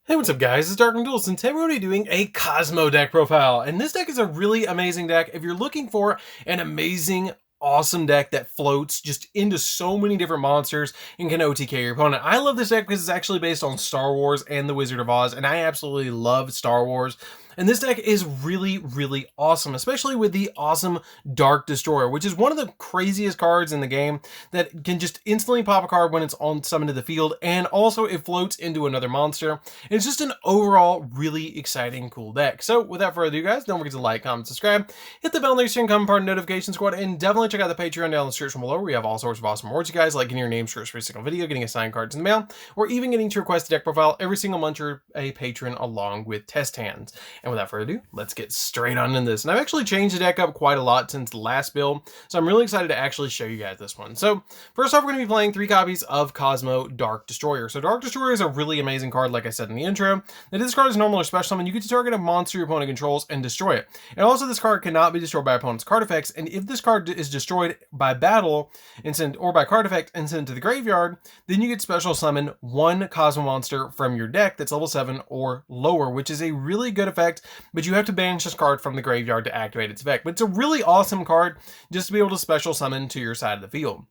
Hey, what's up guys, it's DarkArmedDuelist, and today we're going to be doing a Kozmo deck profile. And this deck is a really amazing deck if you're looking for an amazing, awesome deck that floats just into so many different monsters and can OTK your opponent. I love this deck because it's actually based on Star Wars and the Wizard of Oz, and I absolutely love Star Wars. And this deck is really, really awesome, especially with the awesome Dark Destroyer, which is one of the craziest cards in the game that can just instantly pop a card when it's on summoned to the field, and also it floats into another monster. And it's just an overall really exciting, cool deck. So without further ado, guys, don't forget to like, comment, subscribe, hit the bell next to your comment part of notification squad, and definitely check out the Patreon down in the description below, where we have all sorts of awesome rewards, you guys, like getting your name searched for a single video, getting assigned cards in the mail, or even getting to request a deck profile every single month you're a patron along with test hands. And without further ado, let's get straight on into this. And I've actually changed the deck up quite a lot since the last build, so I'm really excited to actually show you guys this one. So first off, we're going to be playing 3 copies of Kozmo Dark Destroyer. So Dark Destroyer is a really amazing card, like I said in the intro. That this card is normal or special summon. You get to target a monster your opponent controls and destroy it. And also this card cannot be destroyed by opponent's card effects, and if this card is destroyed by battle and sent, or by card effect and sent to the graveyard, then you get special summon 1 Kozmo monster from your deck that's level 7 or lower, which is a really good effect, but you have to banish this card from the graveyard to activate its effect. But it's a really awesome card just to be able to special summon to your side of the field.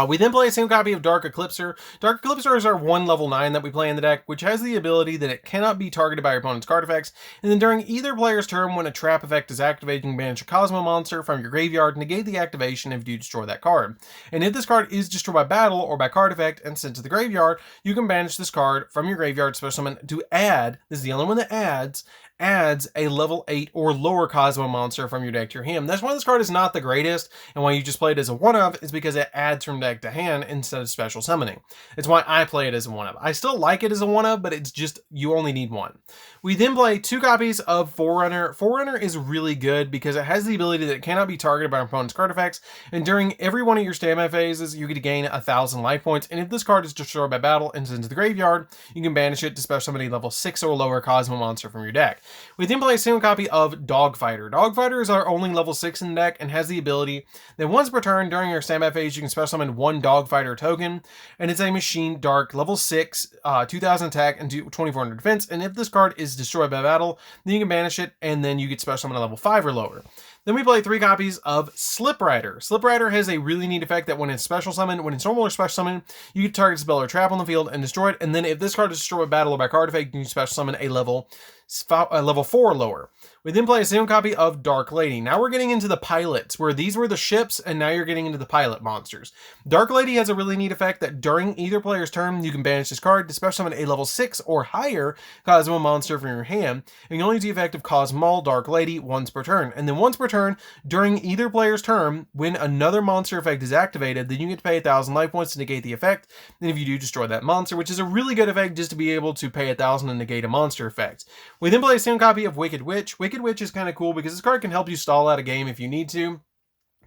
We then play a single copy of Dark Eclipser. Dark Eclipser is our 1 level 9 that we play in the deck, which has the ability that it cannot be targeted by your opponent's card effects, and then during either player's turn when a trap effect is activated, you can banish a Kozmo monster from your graveyard, negate the activation if you destroy that card. And if this card is destroyed by battle or by card effect and sent to the graveyard, you can banish this card from your graveyard special summon to add, this is the only one that adds a level 8 or lower Kozmo monster from your deck to your hand. That's why this card is not the greatest, and why you just play it as a 1-of is because it adds from deck to hand instead of special summoning. It's why I play it as a 1-of. I still like it as a 1-of, but it's just, you only need 1. We then play 2 copies of Forerunner. Forerunner is really good because it has the ability that it cannot be targeted by opponent's card effects, and during every one of your standby phases, you get to gain 1,000 life points, and if this card is destroyed by battle and sent to the graveyard, you can banish it to special summon a level 6 or lower Kozmo monster from your deck. We then play a single copy of Dogfighter. Dogfighter is our only level 6 in the deck and has the ability that once per turn during your standby phase, you can special summon 1 Dogfighter token, and it's a machine dark, level 6, 2000 attack and 2400 defense, and if this card is destroyed by battle, then you can banish it, and then you get special summon a level 5 or lower. Then we play 3 copies of Slip Rider. Slip Rider has a really neat effect that when it's special summoned, when it's normal or special summon, you can target a spell or trap on the field and destroy it, and then if this card is destroyed by battle or by card effect, you can special summon a level 4 or lower. We then play a single copy of Dark Lady. Now we're getting into the pilots, where these were the ships, and now you're getting into the pilot monsters. Dark Lady has a really neat effect that during either player's turn, you can banish this card to special summon a level 6 or higher Kozmo monster from your hand, and you only use the effect of Kozmo Dark Lady once per turn. And then once per turn, during either player's turn, when another monster effect is activated, then you get to pay 1,000 life points to negate the effect, and if you do, destroy that monster, which is a really good effect just to be able to pay 1,000 and negate a monster effect. We then play a single copy of Wicked Witch. Wicked Witch is kind of cool because this card can help you stall out a game if you need to,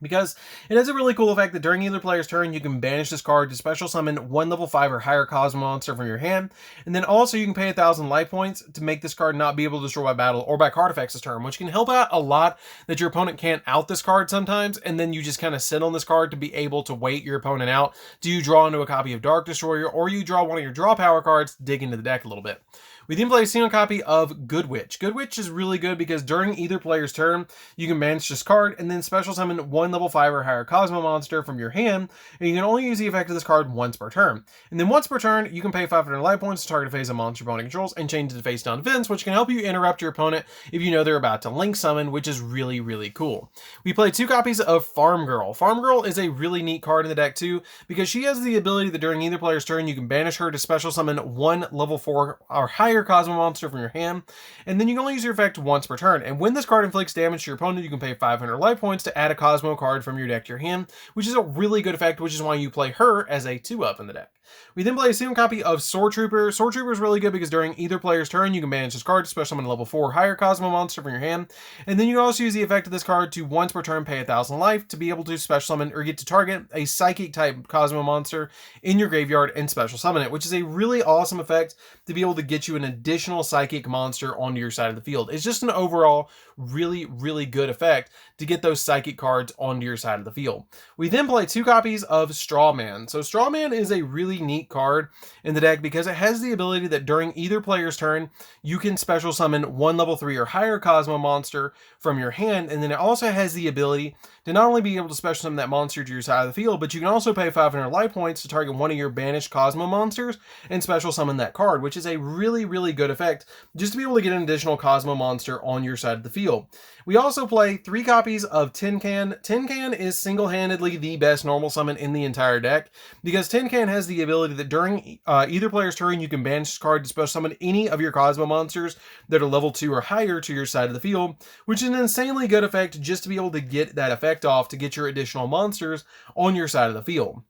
because it has a really cool effect that during either player's turn, you can banish this card to special summon 1 level 5 or higher Kozmo monster from your hand, and then also you can pay 1,000 life points to make this card not be able to destroy by battle or by card effects this turn, which can help out a lot that your opponent can't out this card sometimes, and then you just kind of sit on this card to be able to wait your opponent out. Do you draw into a copy of Dark Destroyer, or you draw one of your draw power cards to dig into the deck a little bit. We then play a single copy of Good Witch. Good Witch is really good because during either player's turn, you can banish this card and then special summon 1 level 5 or higher Kozmo monster from your hand, and you can only use the effect of this card once per turn. And then once per turn, you can pay 500 life points to target a phase of monster opponent controls and change it to face down defense, which can help you interrupt your opponent if you know they're about to link summon, which is really, really cool. We play 2 copies of Farm Girl. Farm Girl is a really neat card in the deck too, because she has the ability that during either player's turn, you can banish her to special summon 1 level 4 or higher Kozmo monster from your hand, and then you can only use your effect once per turn. And when this card inflicts damage to your opponent, you can pay 500 life points to add a Kozmo card from your deck to your hand, which is a really good effect, which is why you play her as a 2-up in the deck. We then play a single copy of Sword Trooper. Sword Trooper is really good because during either player's turn, you can banish this card to special summon a level 4 higher Kozmo monster from your hand, and then you can also use the effect of this card to once per turn pay 1,000 life to be able to special summon or get to target a psychic type Kozmo monster in your graveyard and special summon it, which is a really awesome effect to be able to get you an additional psychic monster onto your side of the field. It's just an overall really, really good effect to get those psychic cards onto your side of the field. We then play 2 copies of Strawman. So Strawman is a really really neat card in the deck because it has the ability that during either player's turn, you can special summon one level 3 or higher Kozmo monster from your hand, and then it also has the ability to not only be able to special summon that monster to your side of the field, but you can also pay 500 life points to target one of your banished Kozmo monsters and special summon that card, which is a really, really good effect just to be able to get an additional Kozmo monster on your side of the field. We also play 3 copies of Tin Can. Tin Can is single-handedly the best normal summon in the entire deck because Tin Can has the ability that during either player's turn, you can banish this card to special summon any of your Kozmo monsters that are level 2 or higher to your side of the field, which is an insanely good effect just to be able to get that effect off to get your additional monsters on your side of the field.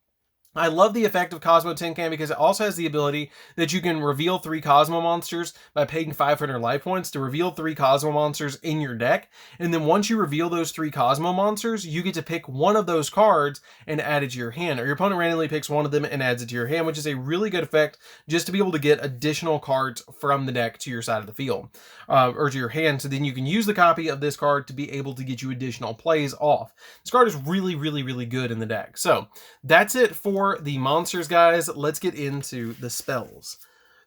I love the effect of Kozmo Tin Can because it also has the ability that you can reveal 3 Kozmo monsters by paying 500 life points to reveal 3 Kozmo monsters in your deck. And then once you reveal those 3 Kozmo monsters, you get to pick one of those cards and add it to your hand. Or your opponent randomly picks one of them and adds it to your hand, which is a really good effect just to be able to get additional cards from the deck to your side of the field. Or to your hand, so then you can use the copy of this card to be able to get you additional plays off. This card is really, really, really good in the deck. So that's it for the monsters, guys. Let's get into the spells.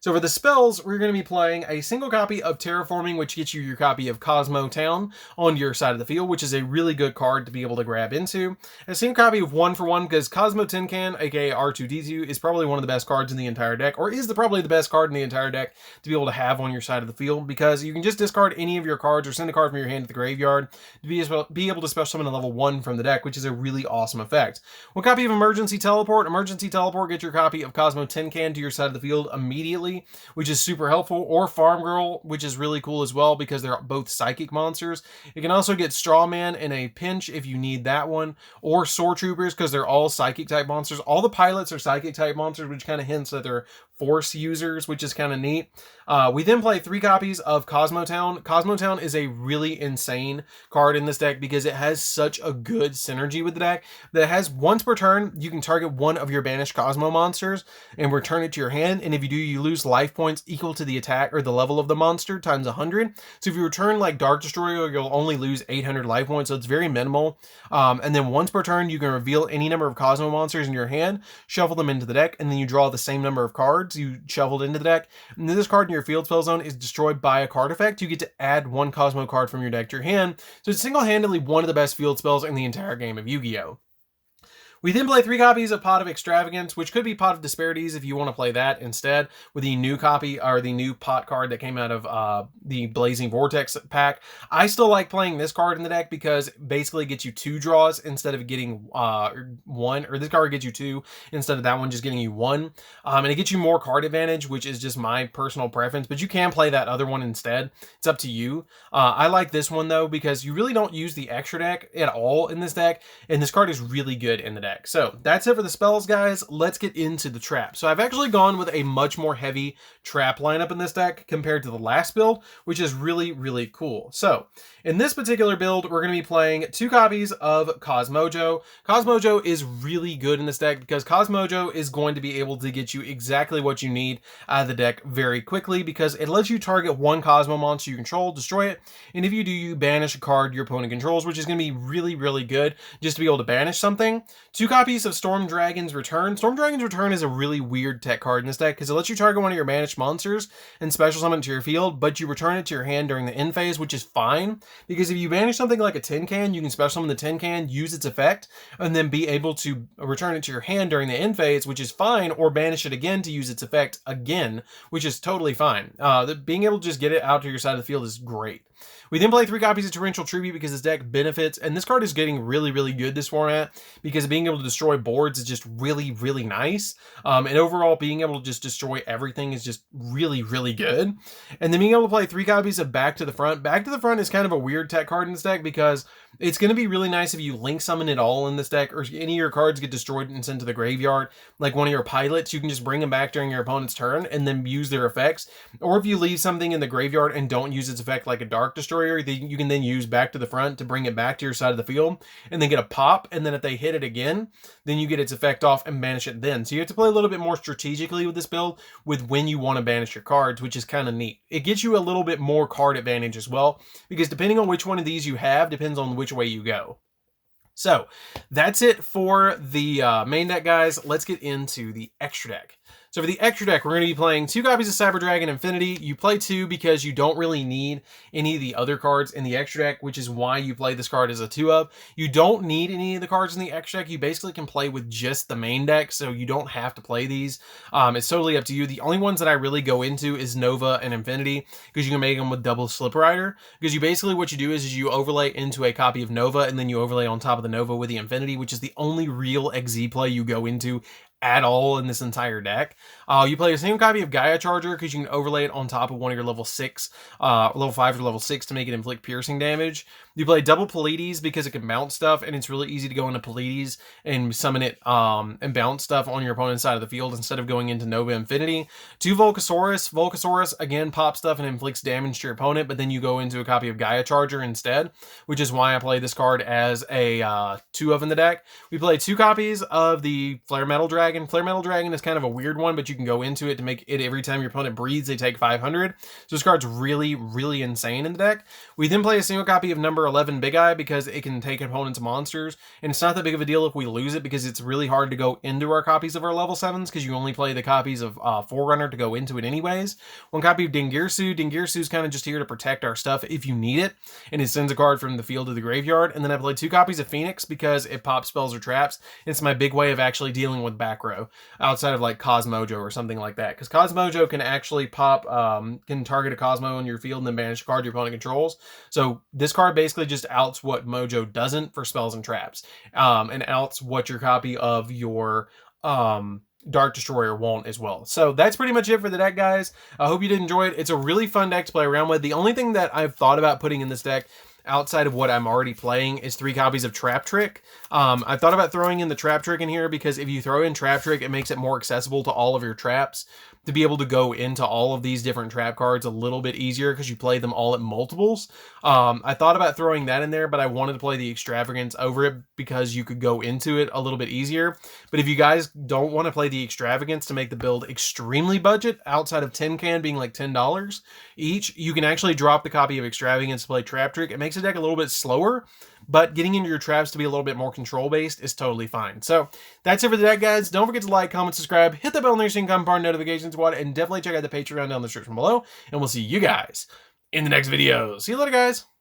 So for the spells, we're going to be playing a single copy of Terraforming, which gets you your copy of Kozmo Town on your side of the field, which is a really good card to be able to grab into. A single copy of 1-for-1, because Kozmo Tin Can, aka R2-D2, is probably one of the best cards in the entire deck, or is probably the best card in the entire deck to be able to have on your side of the field, because you can just discard any of your cards or send a card from your hand to the graveyard to be able to special summon a level 1 from the deck, which is a really awesome effect. One copy of Emergency Teleport. Emergency Teleport gets your copy of Kozmo Tin Can to your side of the field immediately, which is super helpful, or Farm Girl, which is really cool as well because they're both psychic monsters. You can also get Straw Man in a pinch if you need that one, or Sword Troopers because they're all psychic type monsters. All the pilots are psychic type monsters, which kind of hints that they're force users, which is kind of neat. We then play 3 copies of Kozmo Town. Kozmo Town is a really insane card in this deck because it has such a good synergy with the deck that it has once per turn, you can target one of your banished Kozmo monsters and return it to your hand. And if you do, you lose life points equal to the attack or the level of the monster times 100. So if you return like Dark Destroyer, you'll only lose 800 life points. So it's very minimal. And then once per turn, you can reveal any number of Kozmo monsters in your hand, shuffle them into the deck, and then you draw the same number of cards you shuffled into the deck. And then this card in your field spell zone is destroyed by a card effect. You get to add 1 Kozmo card from your deck to your hand. So it's single-handedly one of the best field spells in the entire game of Yu-Gi-Oh! We then play 3 copies of Pot of Extravagance, which could be Pot of Disparities if you want to play that instead, with the new copy, or the new pot card that came out of the Blazing Vortex pack. I still like playing this card in the deck because it basically gets you 2 draws instead of getting 1, or this card gets you 2 instead of that one just getting you 1. And it gets you more card advantage, which is just my personal preference, but you can play that other one instead. It's up to you. I like this one though because you really don't use the extra deck at all in this deck, and this card is really good in the deck. So that's it for the spells, guys. Let's get into the trap. So I've actually gone with a much more heavy trap lineup in this deck compared to the last build, which is really, really cool. So in this particular build, we're going to be playing 2 copies of Kozmojo. Kozmojo is really good in this deck because Kozmojo is going to be able to get you exactly what you need out of the deck very quickly because it lets you target 1 Kozmo monster you control, destroy it, and if you do, you banish a card your opponent controls, which is going to be really, really good just to be able to banish something. 2 copies of Storm Dragon's Return. Storm Dragon's Return is a really weird tech card in this deck because it lets you target one of your banished monsters and special summon it to your field, but you return it to your hand during the end phase, which is fine because if you banish something like a Tin Can, you can special summon the Tin Can, use its effect, and then be able to return it to your hand during the end phase, which is fine, or banish it again to use its effect again, which is totally fine. Being able to just get it out to your side of the field is great. We then play 3 copies of Torrential Tribute because this deck benefits, and this card is getting really, really good this format because being able to destroy boards is just really, really nice. And overall, being able to just destroy everything is just really, really good. And then being able to play 3 copies of Back to the Front. Back to the Front is kind of a weird tech card in this deck because it's going to be really nice if you link summon it all in this deck, or any of your cards get destroyed and sent to the graveyard. Like one of your pilots, you can just bring them back during your opponent's turn and then use their effects. Or if you leave something in the graveyard and don't use its effect like a Dark Destroyer, you can then use Back to the Front to bring it back to your side of the field and then get a pop. And then if they hit it again, then you get its effect off and banish it then. So you have to play a little bit more strategically with this build with when you want to banish your cards, which is kind of neat. It gets you a little bit more card advantage as well, because depending on which one of these you have, depends on which way you go. So that's it for the main deck, guys. Let's get into the extra deck. So for the extra deck, we're going to be playing 2 copies of Cyber Dragon Infinity. You play 2 because you don't really need any of the other cards in the extra deck, which is why you play this card as a 2 of. You don't need any of the cards in the extra deck. You basically can play with just the main deck, so you don't have to play these. It's totally up to you. The only ones that I really go into is Nova and Infinity, because you can make them with double Slip Rider. Because you basically, what you do is you overlay into a copy of Nova, and then you overlay on top of the Nova with the Infinity, which is the only real XZ play you go into at all in this entire deck. You play the same copy of Gaia Charger because you can overlay it on top of one of your level 6, level 5 or level 6 to make it inflict piercing damage. You play double Pleiades because it can bounce stuff, and it's really easy to go into Pleiades and summon it and bounce stuff on your opponent's side of the field instead of going into Nova Infinity. 2 Volcasaurus. Volcasaurus, again, pops stuff and inflicts damage to your opponent, but then you go into a copy of Gaia Charger instead, which is why I play this card as a 2 of in the deck. We play 2 copies of the Flare Metal Dragon. Flare Metal Dragon is kind of a weird one, but you can go into it to make it every time your opponent breathes, they take 500. So this card's really, really insane in the deck. We then play a single copy of number 11 Big Eye because it can take opponent's monsters, and it's not that big of a deal if we lose it because it's really hard to go into our copies of our level 7s because you only play the copies of Forerunner to go into it anyways. 1 copy of Dingirsu. Dingirsu is kind of just here to protect our stuff if you need it, and it sends a card from the field to the graveyard. And then I play 2 copies of Phoenix because it pops spells or traps. It's my big way of actually dealing with back row outside of like Kozmojo or something like that, because Kozmojo can actually pop, can target a Kozmo in your field and then banish a card your opponent controls. So this card basically just outs what Mojo doesn't for spells and traps, and outs what your copy of your Dark Destroyer won't as well. So that's pretty much it for the deck, guys. I hope you did enjoy it. It's a really fun deck to play around with. The only thing that I've thought about putting in this deck outside of what I'm already playing is 3 copies of Trap Trick. I thought about throwing in the Trap Trick in here because if you throw in Trap Trick, it makes it more accessible to all of your traps to be able to go into all of these different trap cards a little bit easier because you play them all at multiples. I thought about throwing that in there, but I wanted to play the Extravagance over it because you could go into it a little bit easier. But if you guys don't want to play the Extravagance to make the build extremely budget, outside of Tin Can being like $10 each, you can actually drop the copy of Extravagance to play Trap Trick. It makes the deck a little bit slower, but getting into your traps to be a little bit more control-based is totally fine. So that's it for the deck, guys. Don't forget to like, comment, subscribe, hit the bell notification, come part notifications, and definitely check out the Patreon down in the description below, and we'll see you guys in the next video. See you later, guys.